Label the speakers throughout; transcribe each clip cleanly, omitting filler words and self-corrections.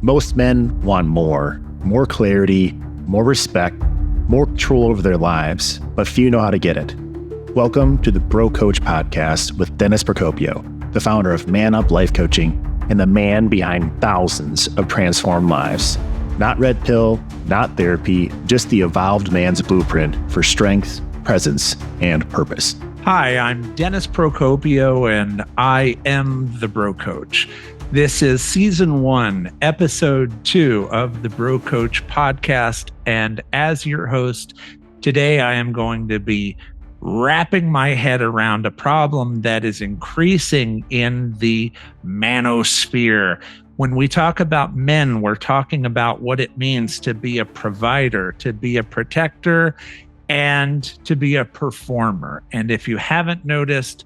Speaker 1: Most men want more clarity, more respect, more control over their lives, but few know how to get it. Welcome to the Bro Coach Podcast with Dennis Procopio, the founder of Man Up Life Coaching and the man behind thousands of transformed lives. Not red pill, not therapy, just the evolved man's blueprint for strength, presence, and purpose.
Speaker 2: Hi, I'm Dennis Procopio, and I am the Bro Coach. This is Season 1, Episode 2 of the Bro Coach Podcast, and as your host, today I am going to be wrapping my head around a problem that is increasing in the manosphere. When we talk about men, we're talking about what it means to be a provider, to be a protector, and to be a performer. And if you haven't noticed,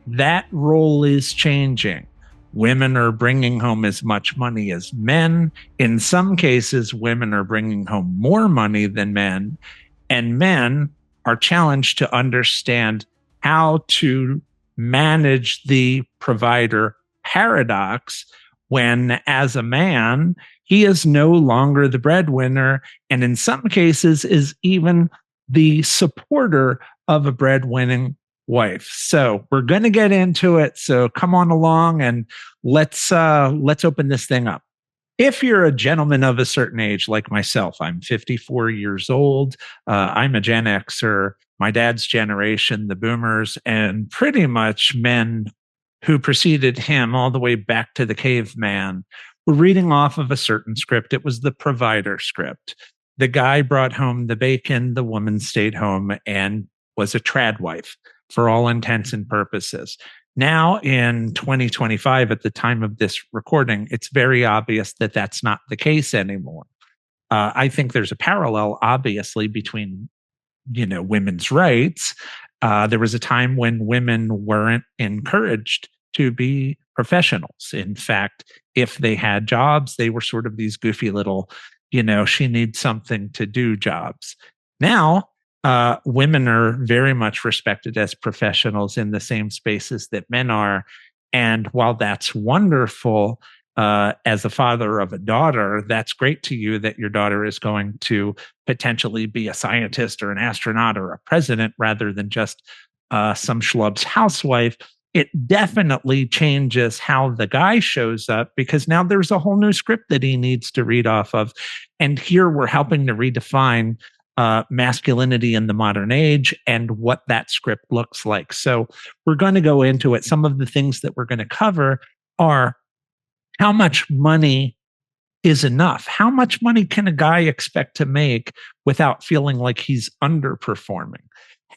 Speaker 2: that role is changing. Women are bringing home as much money as men. In some cases, women are bringing home more money than men, and men are challenged to understand how to manage the provider paradox when, as a man, he is no longer the breadwinner, and in some cases is even the supporter of a breadwinning wife. So we're going to get into it. So come on along and let's open this thing up. If you're a gentleman of a certain age, like myself, I'm 54 years old. I'm a Gen Xer, my dad's generation, the boomers, and pretty much men who preceded him all the way back to the caveman were reading off of a certain script. It was the provider script. The guy brought home the bacon, the woman stayed home and was a trad wife for all intents and purposes. Now in 2025, at the time of this recording, it's very obvious that that's not the case anymore. I think there's a parallel, obviously, between, women's rights. There was a time when women weren't encouraged to be professionals. In fact, if they had jobs, they were sort of these goofy little, she needs something to do jobs. Now, women are very much respected as professionals in the same spaces that men are. And while that's wonderful, as a father of a daughter, that's great to you that your daughter is going to potentially be a scientist or an astronaut or a president rather than just some schlub's housewife. It definitely changes how the guy shows up because now there's a whole new script that he needs to read off of. And here we're helping to redefine masculinity in the modern age and what that script looks like. So we're going to go into it. Some of the things that we're going to cover are how much money is enough? How much money can a guy expect to make without feeling like he's underperforming?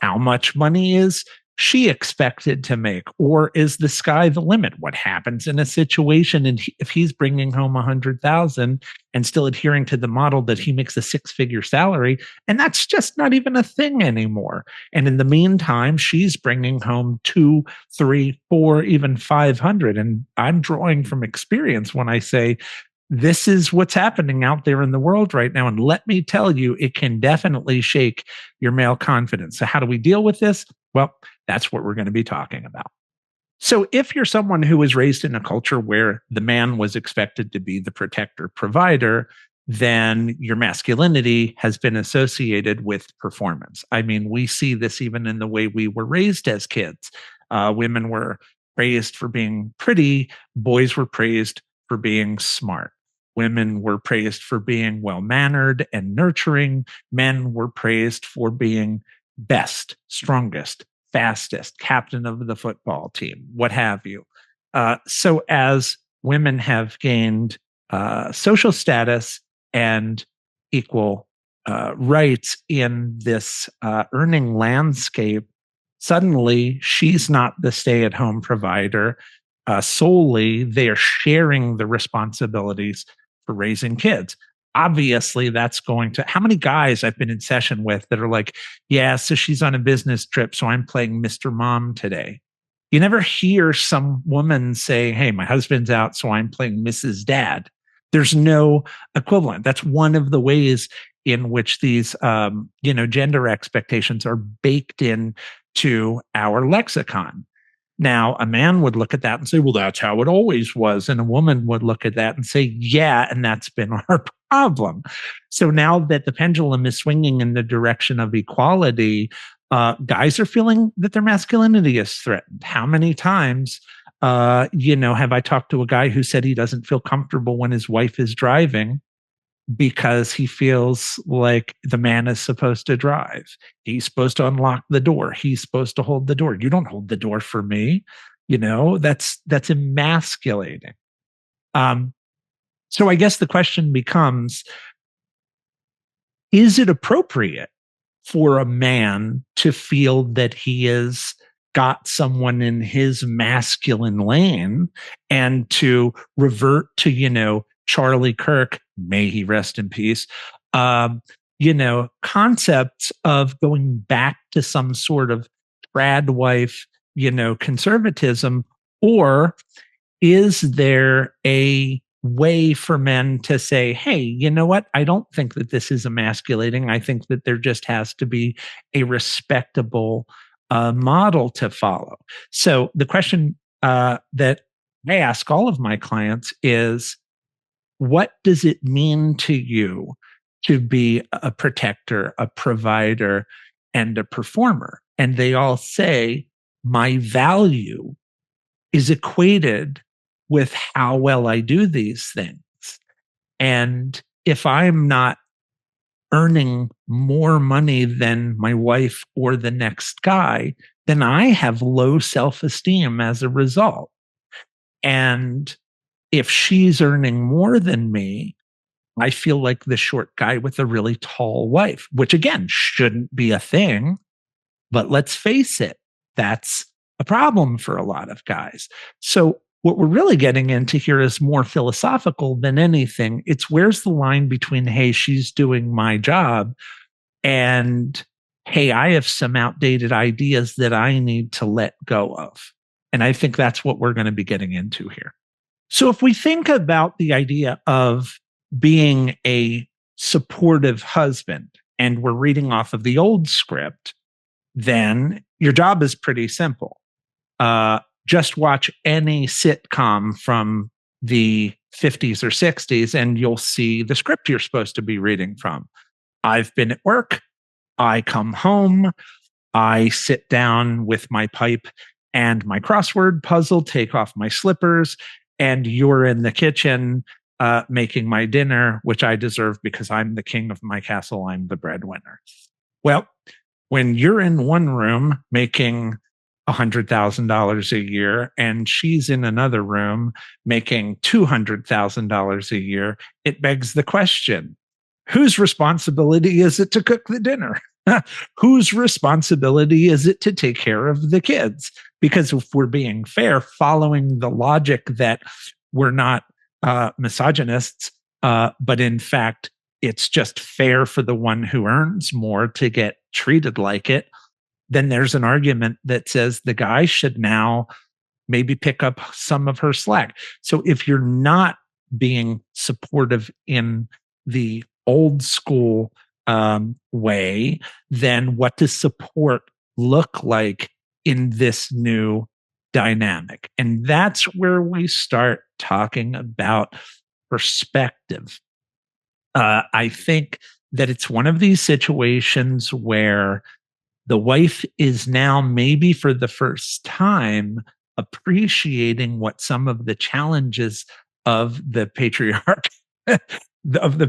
Speaker 2: How much money is she expected to make? Or is the sky the limit? What happens in a situation and if he's bringing home 100,000 and still adhering to the model that he makes a six-figure salary, and that's just not even a thing anymore. And in the meantime, she's bringing home 2, 3, 4, even 500. And I'm drawing from experience when I say, this is what's happening out there in the world right now. And let me tell you, it can definitely shake your male confidence. So how do we deal with this? Well, that's what we're going to be talking about. So if you're someone who was raised in a culture where the man was expected to be the protector provider, then your masculinity has been associated with performance. I mean, we see this even in the way we were raised as kids. Women were praised for being pretty. Boys were praised for being smart. Women were praised for being well-mannered and nurturing. Men were praised for being best, strongest, fastest, captain of the football team, what have you. So as women have gained social status and equal rights in this earning landscape, suddenly she's not the stay-at-home provider solely. They are sharing the responsibilities for raising kids. Obviously, that's going to, how many guys I've been in session with that are like, yeah, so she's on a business trip, so I'm playing Mr. Mom today. You never hear some woman say, hey, my husband's out, so I'm playing Mrs. Dad. There's no equivalent. That's one of the ways in which these, gender expectations are baked in to our lexicon. Now, a man would look at that and say, well, that's how it always was. And a woman would look at that and say, yeah, and that's been our problem. So now that the pendulum is swinging in the direction of equality, guys are feeling that their masculinity is threatened. How many times, have I talked to a guy who said he doesn't feel comfortable when his wife is driving because he feels like the man is supposed to drive. He's supposed to unlock the door. He's supposed to hold the door. You don't hold the door for me. That's emasculating. So I guess the question becomes, is it appropriate for a man to feel that he has got someone in his masculine lane and to revert to, Charlie Kirk, may he rest in peace, concepts of going back to some sort of trad wife, conservatism? Or is there a way for men to say, hey, you know what? I don't think that this is emasculating. I think that there just has to be a respectable model to follow. So the question that I ask all of my clients is, what does it mean to you to be a protector, a provider, and a performer? And they all say, my value is equated with how well I do these things. And if I'm not earning more money than my wife or the next guy, then I have low self-esteem as a result. And if she's earning more than me, I feel like the short guy with a really tall wife, which again shouldn't be a thing. But let's face it, that's a problem for a lot of guys. So what we're really getting into here is more philosophical than anything. It's where's the line between, hey, she's doing my job, and, hey, I have some outdated ideas that I need to let go of. And I think that's what we're going to be getting into here. So if we think about the idea of being a supportive husband, and we're reading off of the old script, then your job is pretty simple. Just watch any sitcom from the 50s or 60s, and you'll see the script you're supposed to be reading from. I've been at work. I come home. I sit down with my pipe and my crossword puzzle, take off my slippers, and you're in the kitchen making my dinner, which I deserve because I'm the king of my castle. I'm the breadwinner. Well, when you're in one room making $100,000 a year and she's in another room making $200,000 a year, it begs the question, whose responsibility is it to cook the dinner? Whose responsibility is it to take care of the kids? Because if we're being fair, following the logic that we're not misogynists, but in fact, it's just fair for the one who earns more to get treated like it, then there's an argument that says the guy should now maybe pick up some of her slack. So if you're not being supportive in the old school way, then what does support look like in this new dynamic? And that's where we start talking about perspective. I think that it's one of these situations where the wife is now maybe for the first time appreciating what some of the challenges of the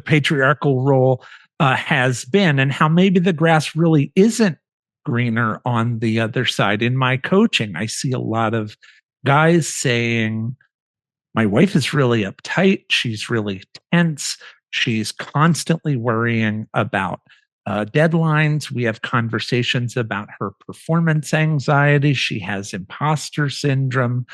Speaker 2: patriarchal role has been, and how maybe the grass really isn't greener on the other side. In my coaching, I see a lot of guys saying, my wife is really uptight. She's really tense. She's constantly worrying about deadlines. We have conversations about her performance anxiety. She has imposter syndrome.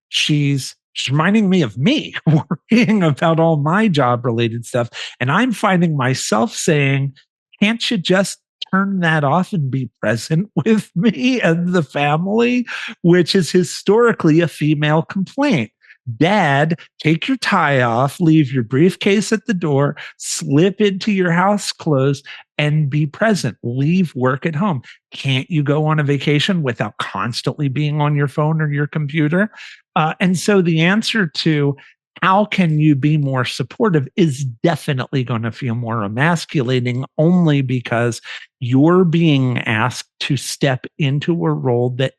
Speaker 2: She's reminding me of me, worrying about all my job related stuff. And I'm finding myself saying, can't you just turn that off and be present with me and the family, which is historically a female complaint. Dad, take your tie off, leave your briefcase at the door, slip into your house clothes, and be present. Leave work at home. Can't you go on a vacation without constantly being on your phone or your computer? And so the answer to how can you be more supportive is definitely going to feel more emasculating, only because you're being asked to step into a role that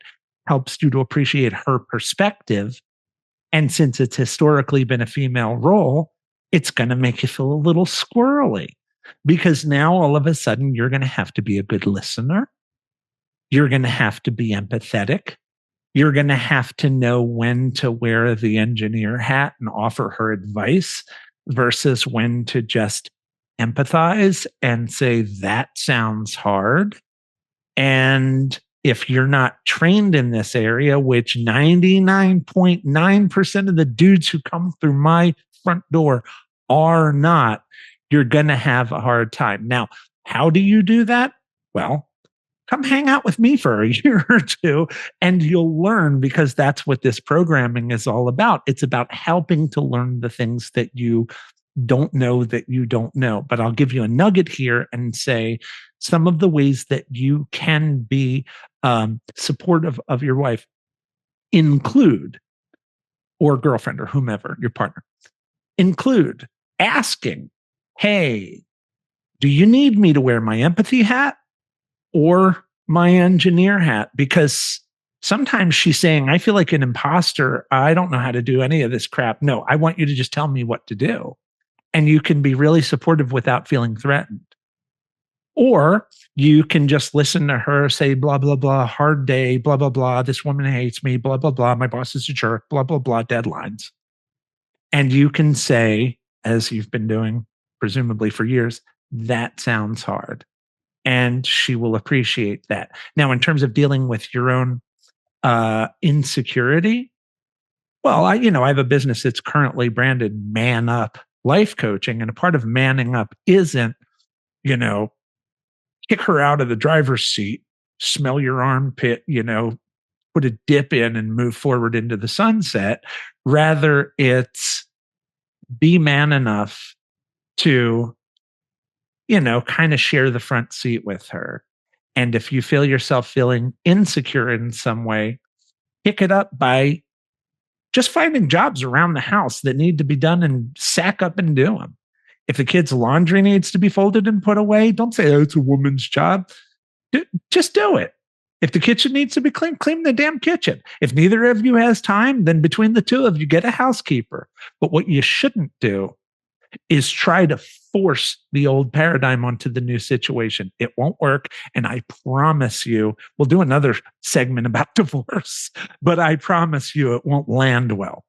Speaker 2: helps you to appreciate her perspective. And since it's historically been a female role, it's going to make you feel a little squirrely, because now all of a sudden you're going to have to be a good listener. You're going to have to be empathetic. You're going to have to know when to wear the engineer hat and offer her advice versus when to just empathize and say, that sounds hard. And if you're not trained in this area, which 99.9% of the dudes who come through my front door are not, you're going to have a hard time. Now, how do you do that? Well, come hang out with me for a year or two and you'll learn, because that's what this programming is all about. It's about helping to learn the things that you don't know that you don't know. But I'll give you a nugget here and say some of the ways that you can be supportive of your wife include, or girlfriend or whomever, your partner, include asking, hey, do you need me to wear my empathy hat or my engineer hat? Because sometimes she's saying, I feel like an imposter. I don't know how to do any of this crap. No, I want you to just tell me what to do. And you can be really supportive without feeling threatened. Or you can just listen to her say, blah, blah, blah, hard day, blah, blah, blah. This woman hates me, blah, blah, blah. My boss is a jerk, blah, blah, blah, deadlines. And you can say, as you've been doing presumably for years, that sounds hard. And she will appreciate that. Now, in terms of dealing with your own insecurity, well, I have a business that's currently branded Man Up Life Coaching. And a part of manning up isn't, kick her out of the driver's seat, smell your armpit, put a dip in and move forward into the sunset. Rather, it's be man enough to, kind of share the front seat with her. And if you feel yourself feeling insecure in some way, pick it up by just finding jobs around the house that need to be done and sack up and do them. If the kids' laundry needs to be folded and put away, don't say, oh, it's a woman's job. Just do it. If the kitchen needs to be cleaned, clean the damn kitchen. If neither of you has time, then between the two of you, get a housekeeper. But what you shouldn't do is try to force the old paradigm onto the new situation. It won't work. And I promise you, we'll do another segment about divorce, but I promise you it won't land well.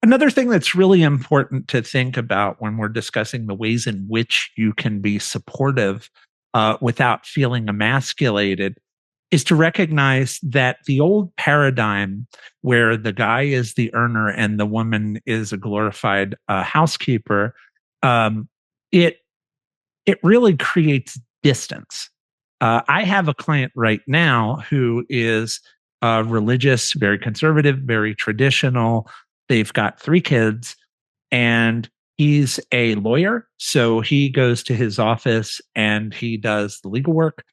Speaker 2: Another thing that's really important to think about when we're discussing the ways in which you can be supportive without feeling emasculated is to recognize that the old paradigm where the guy is the earner and the woman is a glorified housekeeper, it really creates distance. I have a client right now who is religious, very conservative, very traditional. They've got 3 kids and he's a lawyer. So he goes to his office and he does the legal work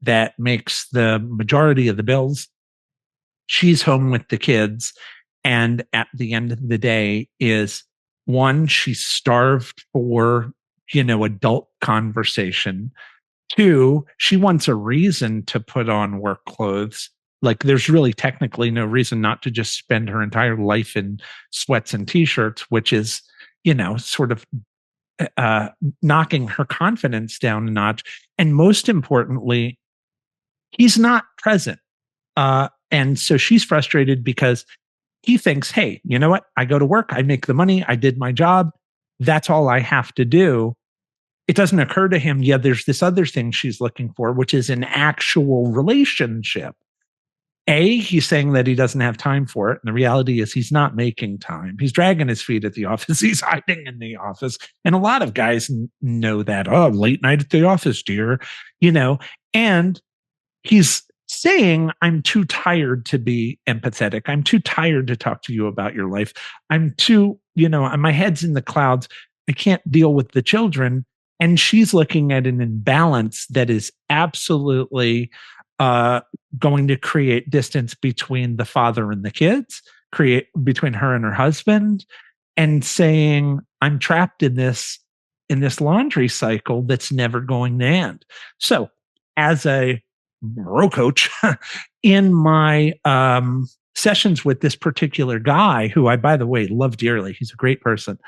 Speaker 2: that makes the majority of the bills. She's home with the kids. And at the end of the day is, one, she's starved for, adult conversation. 2, she wants a reason to put on work clothes. Like there's really technically no reason not to just spend her entire life in sweats and t-shirts, which is, sort of knocking her confidence down a notch. And most importantly, he's not present. And so she's frustrated because he thinks, hey, you know what? I go to work, I make the money, I did my job. That's all I have to do. It doesn't occur to him, there's this other thing she's looking for, which is an actual relationship. He's saying that he doesn't have time for it. And the reality is he's not making time. He's dragging his feet at the office. He's hiding in the office. And a lot of guys know that. Oh, late night at the office, dear. And he's saying, I'm too tired to be empathetic. I'm too tired to talk to you about your life. I'm too, my head's in the clouds. I can't deal with the children. And she's looking at an imbalance that is absolutely uh, going to create distance between the father and the kids, create between her and her husband, and saying, I'm trapped in this laundry cycle that's never going to end. So as a bro coach in my sessions with this particular guy, who I, by the way, love dearly, he's a great person.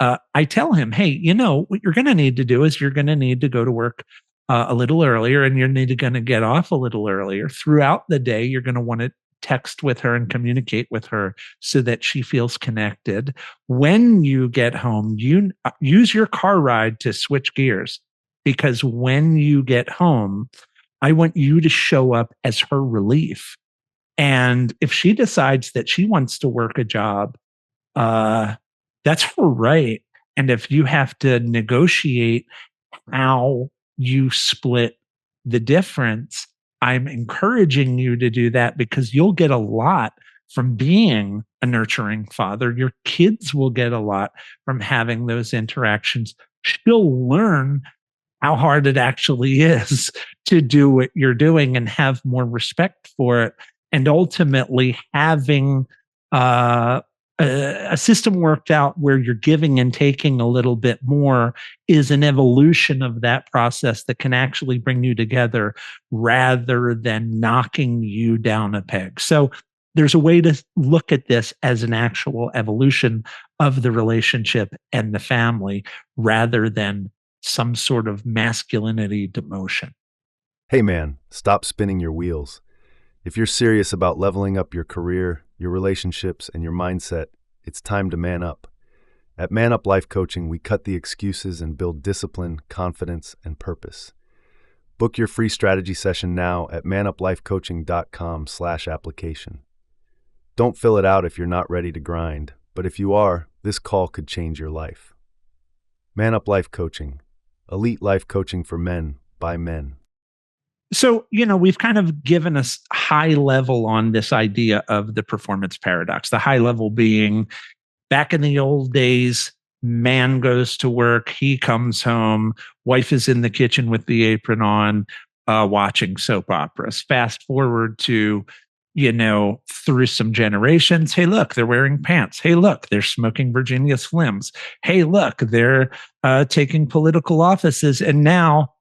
Speaker 2: I tell him, hey, what you're going to need to do is you're going to need to go to work a little earlier, and you're going to get off a little earlier. Throughout the day, you're going to want to text with her and communicate with her so that she feels connected. When you get home, you use your car ride to switch gears, because when you get home, I want you to show up as her relief. And if she decides that she wants to work a job, uh, that's her right. And if you have to negotiate how you split the difference, I'm encouraging you to do that, because you'll get a lot from being a nurturing father. Your kids will get a lot from having those interactions. She'll learn how hard it actually is to do what you're doing and have more respect for it. And ultimately having uh, a system worked out where you're giving and taking a little bit more is an evolution of that process that can actually bring you together rather than knocking you down a peg. So there's a way to look at this as an actual evolution of the relationship and the family, rather than some sort of masculinity demotion.
Speaker 3: Hey man, stop spinning your wheels. If you're serious about leveling up your career, your relationships, and your mindset, it's time to man up. At Man Up Life Coaching, we cut the excuses and build discipline, confidence, and purpose. Book your free strategy session now at manuplifecoaching.com/application. Don't fill it out if you're not ready to grind, but if you are, this call could change your life. Man Up Life Coaching, elite life coaching for men by men.
Speaker 2: So, we've kind of given us high level on this idea of the performance paradox, the high level being back in the old days, man goes to work, he comes home, wife is in the kitchen with the apron on, watching soap operas. Fast forward to, through some generations. Hey, look, they're wearing pants. Hey, look, they're smoking Virginia Slims. Hey, look, they're taking political offices. And now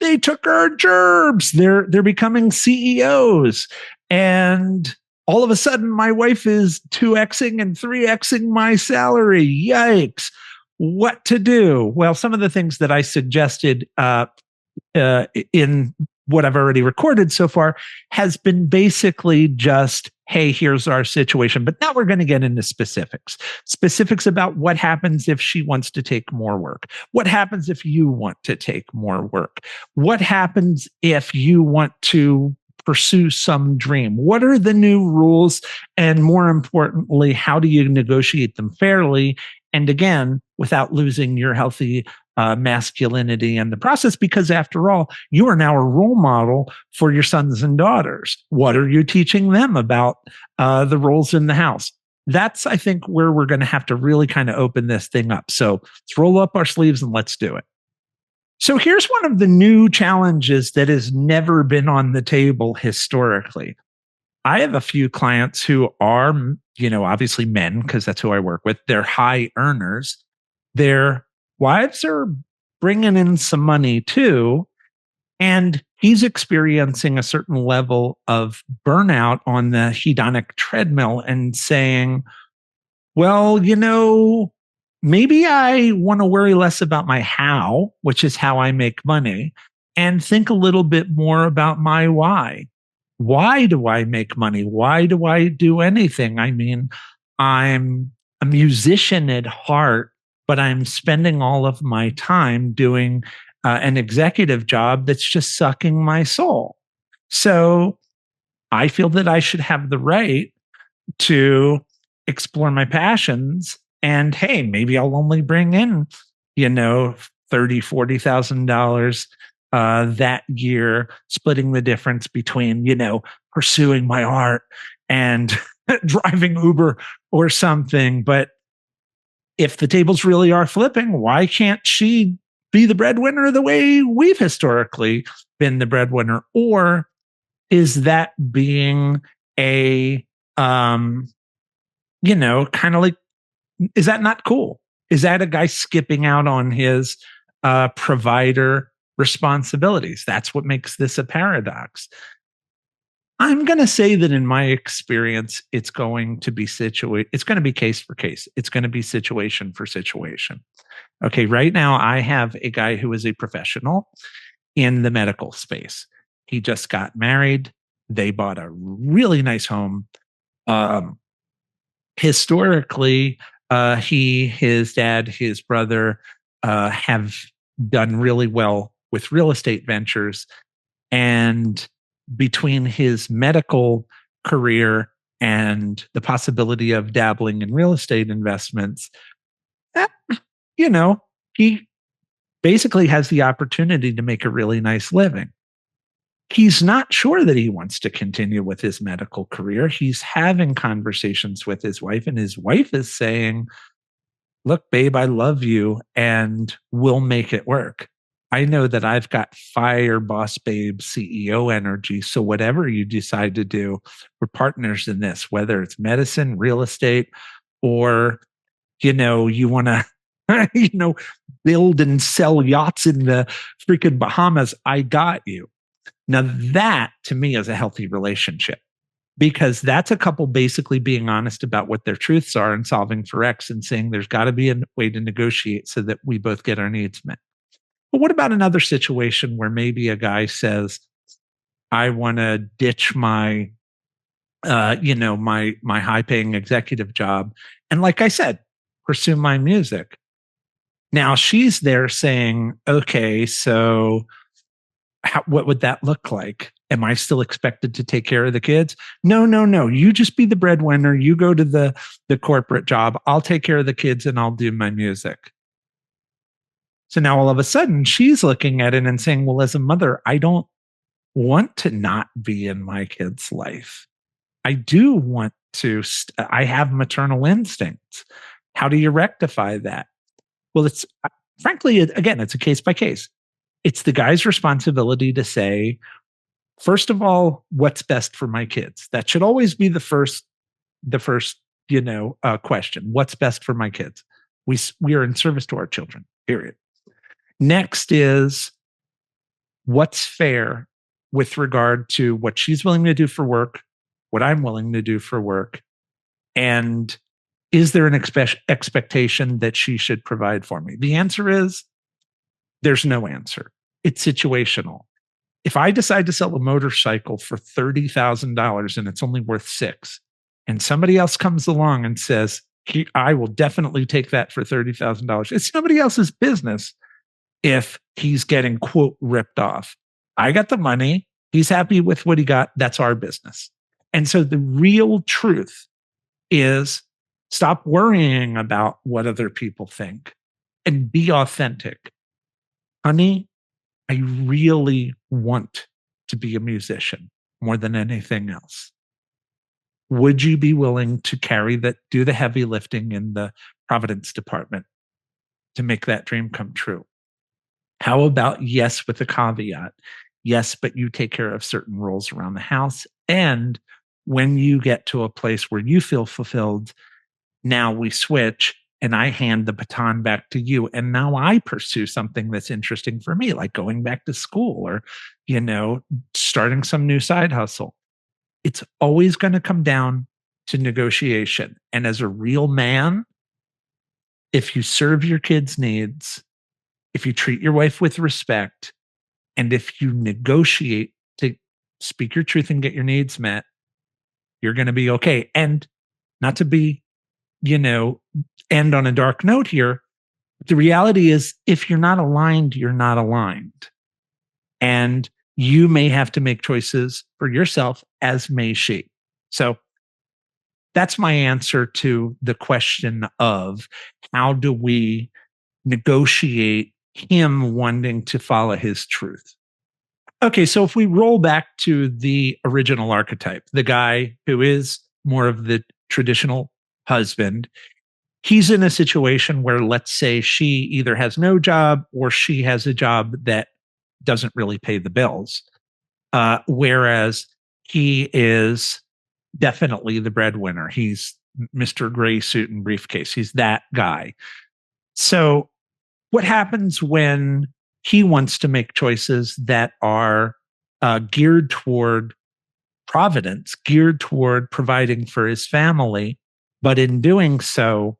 Speaker 2: they took our gerbs. They're becoming CEOs. And all of a sudden, my wife is 2Xing and 3Xing my salary. Yikes. What to do? Well, some of the things that I suggested in what I've already recorded so far has been basically just, hey, here's our situation. But now we're going to get into specifics about what happens if she wants to take more work. What happens if you want to take more work? What happens if you want to pursue some dream? What are the new rules? And more importantly, how do you negotiate them fairly? And again, without losing your healthy masculinity in the process, because after all, you are now a role model for your sons and daughters. What are you teaching them about the roles in the house? That's, I think, where we're going to have to really kind of open this thing up. So let's roll up our sleeves and let's do it. So here's one of the new challenges that has never been on the table historically. I have a few clients who are, obviously men, because that's who I work with. They're high earners. Their wives are bringing in some money too. And he's experiencing a certain level of burnout on the hedonic treadmill and saying, well, maybe I want to worry less about my how, which is how I make money, and think a little bit more about my why. Why do I make money? Why do I do anything? I mean, I'm a musician at heart, but I'm spending all of my time doing an executive job that's just sucking my soul. So I feel that I should have the right to explore my passions. And hey, maybe I'll only bring in, $30,000, $40,000 that year, splitting the difference between, pursuing my art and driving Uber or something. But if the tables really are flipping, why can't she be the breadwinner the way we've historically been the breadwinner? Or is that being a, kind of like, is that not cool? Is that a guy skipping out on his provider responsibilities? That's what makes this a paradox. I'm going to say that in my experience, it's going to be it's going to be case for case. It's going to be situation for situation. Okay, right now I have a guy who is a professional in the medical space. He just got married. They bought a really nice home. Historically, his dad, his brother have done really well with real estate ventures. And between his medical career and the possibility of dabbling in real estate investments, he basically has the opportunity to make a really nice living. He's not sure that he wants to continue with his medical career. He's having conversations with his wife, and his wife is saying, look, babe, I love you and we'll make it work. I know that I've got fire boss babe CEO energy. So whatever you decide to do, we're partners in this, whether it's medicine, real estate, or, you want to, build and sell yachts in the freaking Bahamas. I got you. Now that to me is a healthy relationship, because that's a couple basically being honest about what their truths are and solving for X and saying there's got to be a way to negotiate so that we both get our needs met. But what about another situation where maybe a guy says, I want to ditch my, my high paying executive job. And like I said, pursue my music. Now she's there saying, okay, so what would that look like? Am I still expected to take care of the kids? No. You just be the breadwinner. You go to the corporate job. I'll take care of the kids and I'll do my music. So now all of a sudden she's looking at it and saying, well, as a mother, I don't want to not be in my kid's life. I do want to, I have maternal instincts. How do you rectify that? Well, it's frankly, again, it's a case by case. It's the guy's responsibility to say, first of all, what's best for my kids? That should always be the first question. What's best for my kids? We are in service to our children, period. Next is what's fair with regard to what she's willing to do for work, what I'm willing to do for work, and is there an expectation that she should provide for me? The answer is there's no answer. It's situational. If I decide to sell a motorcycle for $30,000 and it's only worth $6,000, and somebody else comes along and says, I will definitely take that for $30,000, it's nobody else's business if he's getting, quote, ripped off. I got the money. He's happy with what he got. That's our business. And so the real truth is stop worrying about what other people think and be authentic. Honey, I really want to be a musician more than anything else. Would you be willing to do the heavy lifting in the Providence department to make that dream come true? How about yes, with a caveat? Yes, but you take care of certain roles around the house. And when you get to a place where you feel fulfilled, now we switch and I hand the baton back to you. And now I pursue something that's interesting for me, like going back to school or, starting some new side hustle. It's always going to come down to negotiation. And as a real man, if you serve your kids' needs, if you treat your wife with respect, and if you negotiate to speak your truth and get your needs met, you're going to be okay. And not to be, end on a dark note here, the reality is if you're not aligned, you're not aligned. And you may have to make choices for yourself, as may she. So that's my answer to the question of how do we negotiate him wanting to follow his truth? Okay, so if we roll back to the original archetype, the guy who is more of the traditional husband, he's in a situation where, let's say, she either has no job or she has a job that doesn't really pay the bills. Whereas he is definitely the breadwinner. He's Mr. Gray suit and briefcase. He's that guy. So what happens when he wants to make choices that are geared toward providence, geared toward providing for his family, but in doing so,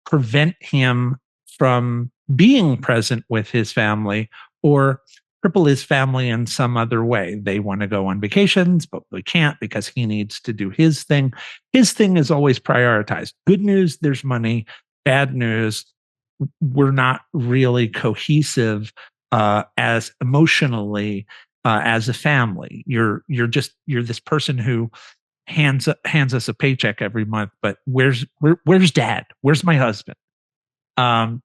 Speaker 2: prevent him from being present with his family or cripple his family in some other way? They want to go on vacations, but they can't because he needs to do his thing. His thing is always prioritized. Good news, there's money. Bad news, we're not really cohesive as emotionally as a family. You're this person who hands us a paycheck every month, but where's dad? Where's my husband? And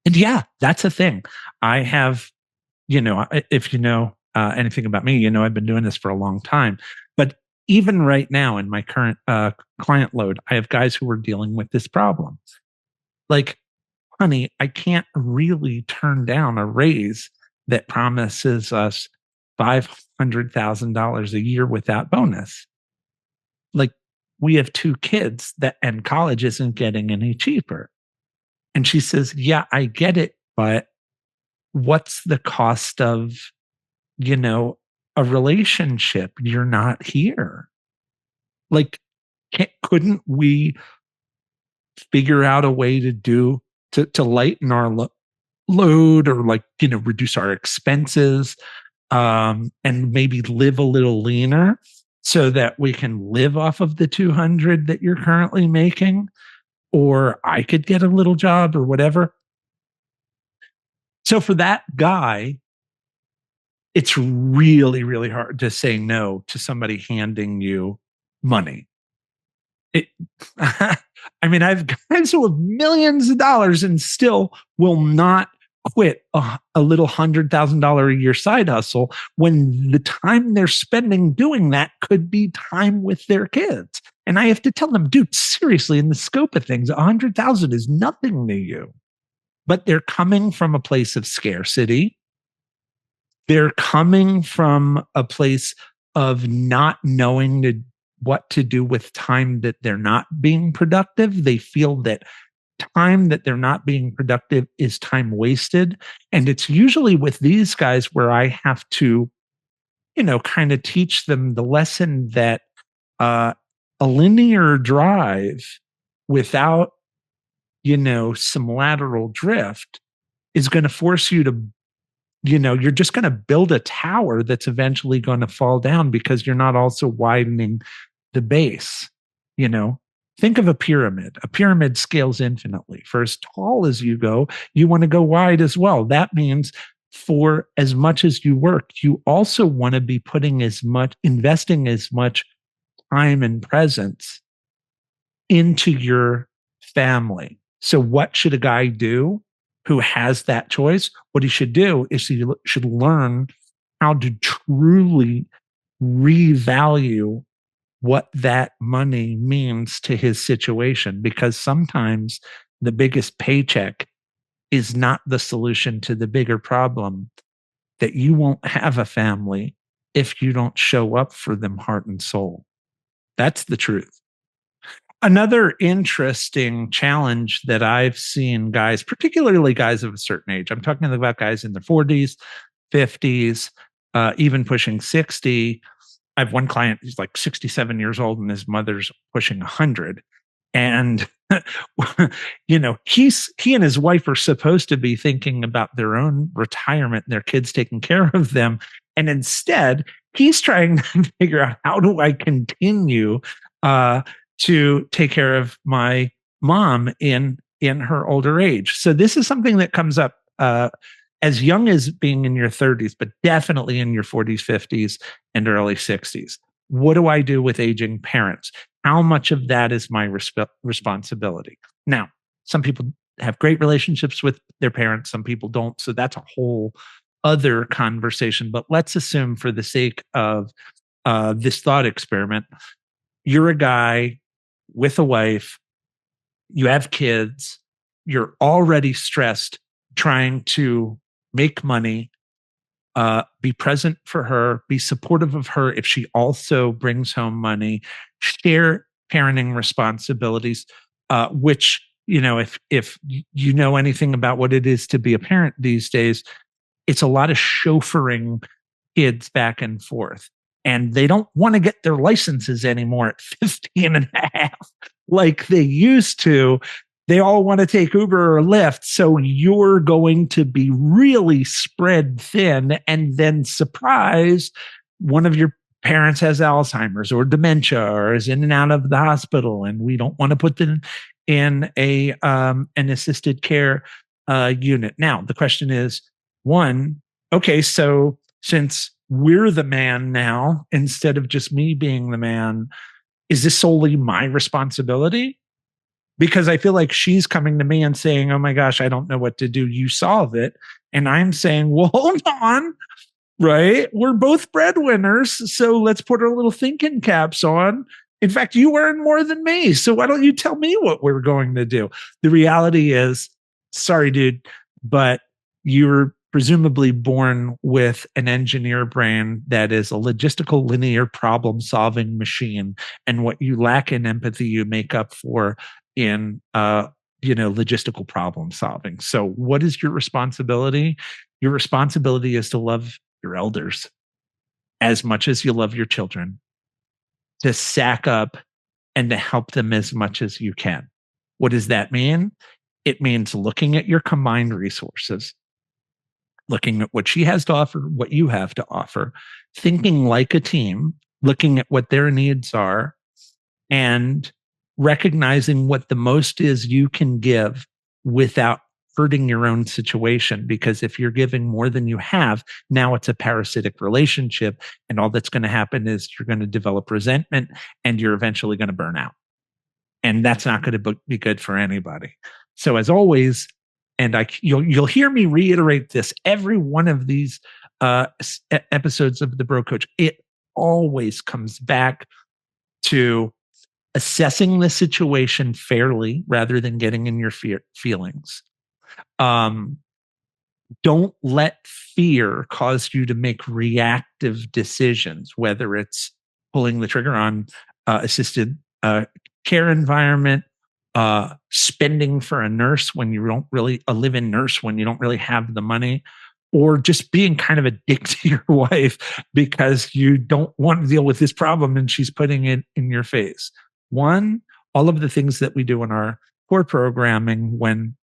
Speaker 2: yeah, that's a thing. I have, if you know anything about me, I've been doing this for a long time. But even right now in my current client load, I have guys who are dealing with this problem. Like, honey, I can't really turn down a raise that promises us $500,000 a year without bonus. Like, we have 2 kids and college isn't getting any cheaper. And she says, yeah, I get it, but what's the cost of, a relationship? You're not here. Like, couldn't we figure out a way to lighten our load, or reduce our expenses, and maybe live a little leaner so that we can live off of the 200 that you're currently making, or I could get a little job or whatever. So for that guy, it's really, really hard to say no to somebody handing you money. I mean, I have guys who have millions of dollars and still will not quit a little $100,000 a year side hustle when the time they're spending doing that could be time with their kids. And I have to tell them, dude, seriously, in the scope of things, 100,000 is nothing to you. But they're coming from a place of scarcity. They're coming from a place of not knowing what to do with time that they're not being productive. They feel that time that they're not being productive is time wasted. And it's usually with these guys where I have to, kind of teach them the lesson that a linear drive without, some lateral drift is going to force you to, you're just going to build a tower that's eventually going to fall down because you're not also widening the base. Think of a pyramid. A pyramid scales infinitely. For as tall as you go, you want to go wide as well. That means for as much as you work, you also want to be investing as much time and presence into your family. So what should a guy do who has that choice? What he should do is he should learn how to truly revalue what that money means to his situation, because sometimes the biggest paycheck is not the solution to the bigger problem that you won't have a family if you don't show up for them heart and soul. That's the truth. Another interesting challenge that I've seen guys, particularly guys of a certain age, I'm talking about guys in their 40s, 50s, even pushing 60. I have one client who's like 67 years old and his mother's pushing 100. And, he and his wife are supposed to be thinking about their own retirement and their kids taking care of them. And instead, he's trying to figure out, how do I continue to take care of my mom in her older age? So this is something that comes up as young as being in your 30s, but definitely in your 40s, 50s, and early 60s. What do I do with aging parents? How much of that is my responsibility? Now, some people have great relationships with their parents, some people don't. So that's a whole other conversation, but let's assume for the sake of this thought experiment, you're a guy with a wife, you have kids, you're already stressed trying to make money, be present for her, be supportive of her if she also brings home money, share parenting responsibilities, which, if you know anything about what it is to be a parent these days, it's a lot of chauffeuring kids back and forth. And they don't want to get their licenses anymore at 15 and a half like they used to. They all want to take Uber or Lyft. So you're going to be really spread thin, and then surprise, one of your parents has Alzheimer's or dementia or is in and out of the hospital, and we don't want to put them in an assisted care unit. Now, the question is, one, okay, so since we're the man now, instead of just me being the man, is this solely my responsibility? Because I feel like she's coming to me and saying, oh my gosh, I don't know what to do. You solve it. And I'm saying, well, hold on, right? We're both breadwinners. So let's put our little thinking caps on. In fact, you earn more than me. So why don't you tell me what we're going to do? The reality is, sorry, dude, but you're presumably born with an engineer brain that is a logistical linear problem solving machine. And what you lack in empathy, you make up for in logistical problem solving. So what is your responsibility? Your responsibility is to love your elders as much as you love your children, to sack up and to help them as much as you can. What does that mean? It means looking at your combined resources, looking at what she has to offer, what you have to offer, thinking like a team, looking at what their needs are, and recognizing what the most is you can give without hurting your own situation. Because if you're giving more than you have, now it's a parasitic relationship. And all that's going to happen is you're going to develop resentment and you're eventually going to burn out. And that's not going to be good for anybody. So as always, and you'll hear me reiterate this every one of these episodes of the Bro Coach, it always comes back to assessing the situation fairly rather than getting in your feelings. Don't let fear cause you to make reactive decisions, whether it's pulling the trigger on assisted care environment, spending for a nurse when you don't really, a live-in nurse when you don't really have the money, or just being kind of a dick to your wife because you don't want to deal with this problem and she's putting it in your face. One, all of the things that we do in our core programming when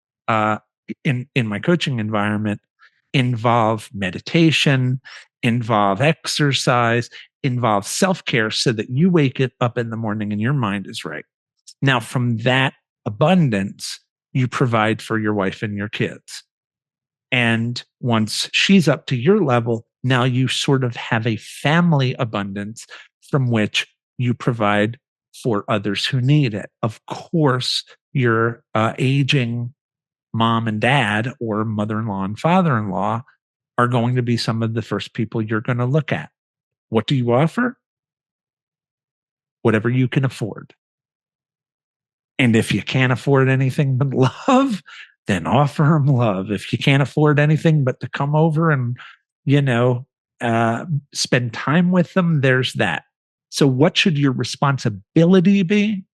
Speaker 2: in my coaching environment involve meditation, involve exercise, involve self-care so that you wake up in the morning and your mind is right. Now, from that abundance, you provide for your wife and your kids. And once she's up to your level, now you sort of have a family abundance from which you provide for others who need it. Of course, your aging mom and dad or mother-in-law and father-in-law are going to be some of the first people you're going to look at. What do you offer? Whatever you can afford. And if you can't afford anything but love, then offer them love. If you can't afford anything but to come over and, spend time with them, there's that. So what should your responsibility be?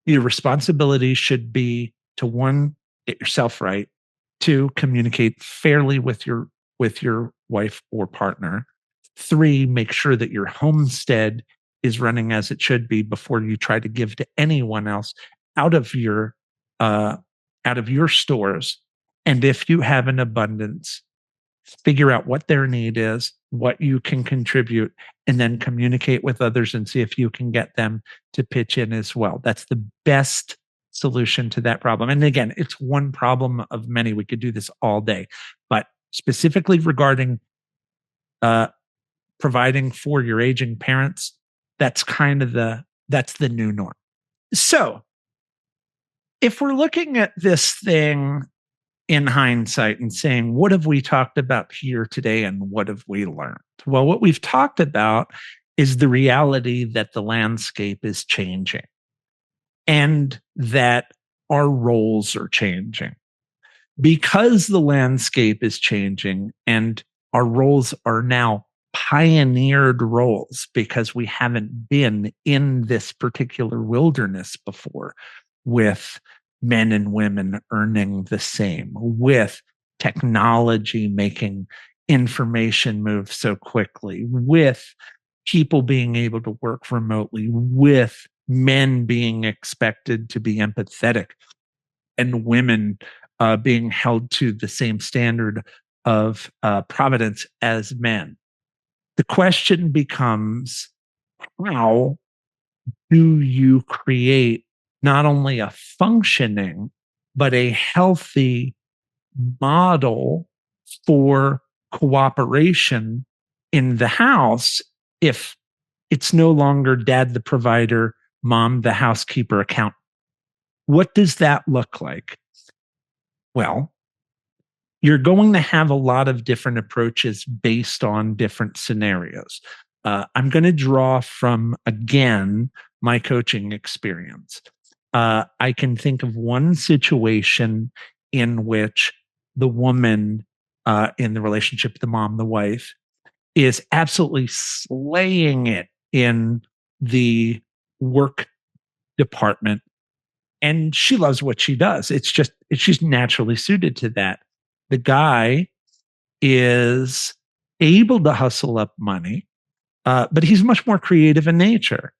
Speaker 2: Your responsibility should be to, one, get yourself right. Two, communicate fairly with your wife or partner. Three, make sure that your homestead is running as it should be before you try to give to anyone else out of your stores. And if you have an abundance, figure out what their need is, what you can contribute, and then communicate with others and see if you can get them to pitch in as well. That's the best solution to that problem. And again, it's one problem of many. We could do this all day, but specifically regarding providing for your aging parents, that's the new norm. So if we're looking at this thing in hindsight and saying, what have we talked about here today and what have we learned? Well, what we've talked about is the reality that the landscape is changing and that our roles are changing. Because the landscape is changing and our roles are now pioneered roles because we haven't been in this particular wilderness before, with men and women earning the same, with technology making information move so quickly, with people being able to work remotely, with men being expected to be empathetic and women being held to the same standard of providence as men. The question becomes, how do you create not only a functioning, but a healthy model for cooperation in the house if it's no longer dad the provider, mom the housekeeper accountant? What does that look like? Well, you're going to have a lot of different approaches based on different scenarios. I'm going to draw from, again, my coaching experience. I can think of one situation in which the woman in the relationship, the mom, the wife, is absolutely slaying it in the work department. And she loves what she does. She's naturally suited to that. The guy is able to hustle up money, but he's much more creative in nature.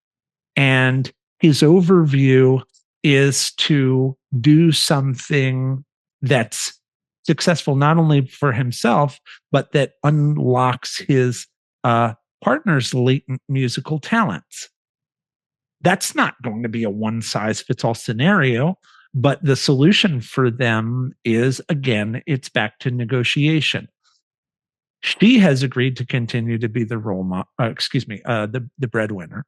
Speaker 2: And his overview is to do something that's successful not only for himself, but that unlocks his partner's latent musical talents. That's not going to be a one size fits all scenario, but the solution for them is, again, it's back to negotiation. She has agreed to continue to be the the breadwinner.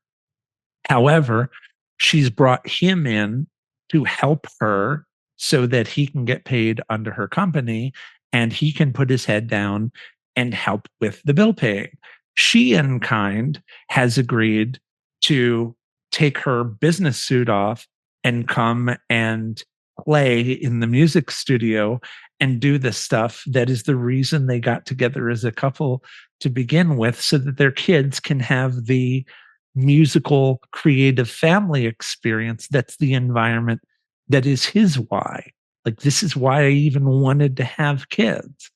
Speaker 2: However, she's brought him in to help her so that he can get paid under her company and he can put his head down and help with the bill paying. She, in kind, has agreed to take her business suit off and come and play in the music studio and do the stuff that is the reason they got together as a couple to begin with, so that their kids can have the musical creative family experience. That's the environment that is his why. Like, this is why I even wanted to have kids.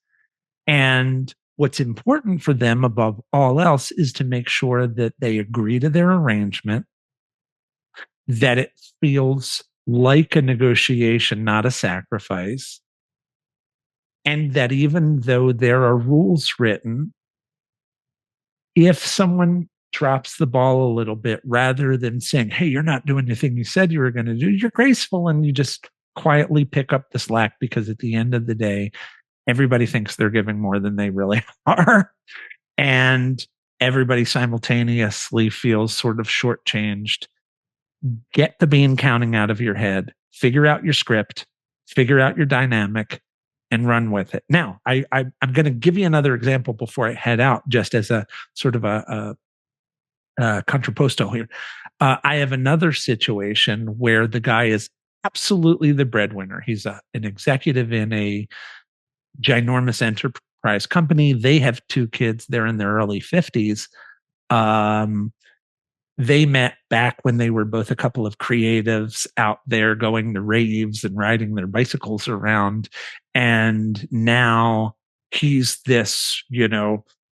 Speaker 2: And what's important for them above all else is to make sure that they agree to their arrangement, that it feels like a negotiation, not a sacrifice, and that even though there are rules written, if someone drops the ball a little bit, rather than saying, hey, you're not doing the thing you said you were going to do, you're graceful and you just quietly pick up the slack, because at the end of the day, everybody thinks they're giving more than they really are. And everybody simultaneously feels sort of shortchanged. Get the bean counting out of your head, figure out your script, figure out your dynamic, and run with it. Now, I'm going to give you another example before I head out, just as a sort of a contrapposto here. I have another situation where the guy is absolutely the breadwinner. He's an executive in a ginormous enterprise company. They have 2 kids. They're in their early 50s. They met back when they were both a couple of creatives out there going to raves and riding their bicycles around. And now he's this,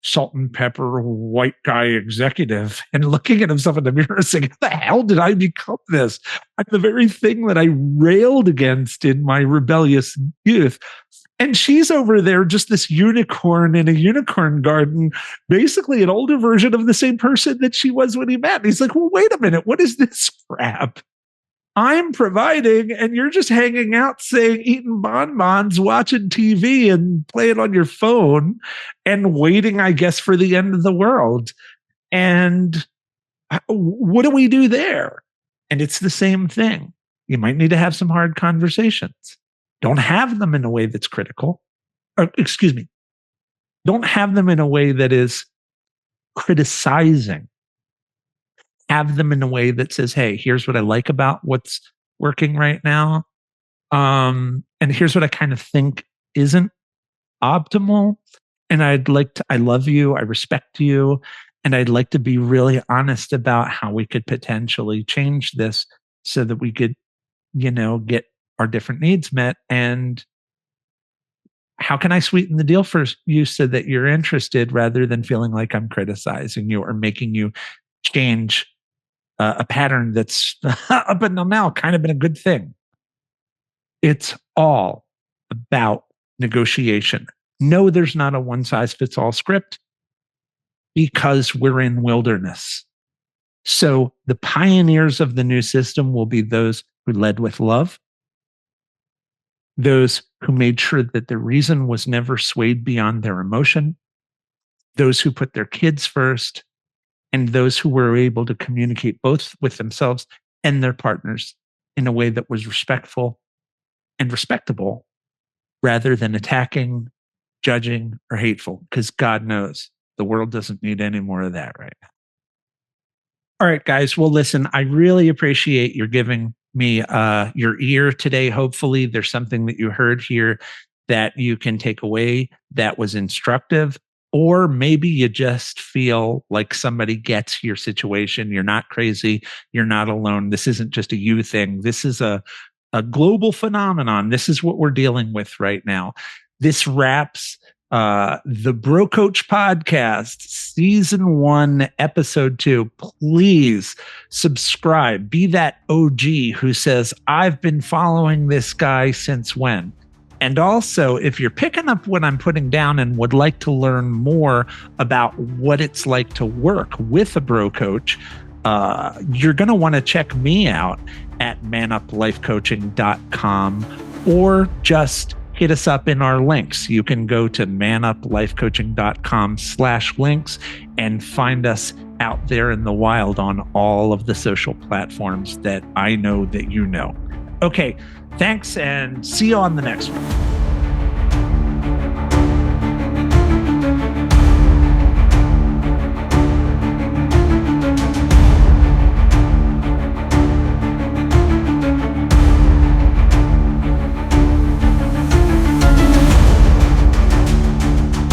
Speaker 2: salt and pepper white guy executive, and looking at himself in the mirror saying, how the hell did I become this? I'm the very thing that I railed against in my rebellious youth. And she's over there, just this unicorn in a unicorn garden, basically an older version of the same person that she was when he met. And he's like, well, wait a minute. What is this crap? I'm providing, and you're just hanging out saying, eating bonbons, watching TV and playing on your phone and waiting, I guess, for the end of the world. And what do we do there? And it's the same thing. You might need to have some hard conversations. Don't have them in a way that's critical. Or, excuse me. Don't have them in a way that is criticizing. Have them in a way that says, hey, here's what I like about what's working right now. And here's what I kind of think isn't optimal. And I love you, I respect you, and I'd like to be really honest about how we could potentially change this so that we could, get our different needs met. And how can I sweeten the deal for you so that you're interested rather than feeling like I'm criticizing you or making you change a pattern that's up until now kind of been a good thing. It's all about negotiation. No, there's not a one size fits all script because we're in wilderness. So the pioneers of the new system will be those who led with love, those who made sure that the reason was never swayed beyond their emotion, those who put their kids first, and those who were able to communicate both with themselves and their partners in a way that was respectful and respectable rather than attacking, judging, or hateful, because God knows the world doesn't need any more of that right now. All right, guys. Well, listen, I really appreciate your giving me your ear today. Hopefully there's something that you heard here that you can take away that was instructive, or maybe you just feel like somebody gets your situation. You're not crazy. You're not alone. This isn't just a you thing. This is a global phenomenon. This is what we're dealing with right now. This wraps the Bro Coach Podcast, Season 1, Episode 2. Please subscribe. Be that OG who says, I've been following this guy since when? And also, if you're picking up what I'm putting down and would like to learn more about what it's like to work with a bro coach, you're going to want to check me out at manuplifecoaching.com, or just hit us up in our links. You can go to manuplifecoaching.com/links and find us out there in the wild on all of the social platforms that I know that you know. Okay, thanks, and see you on the next one.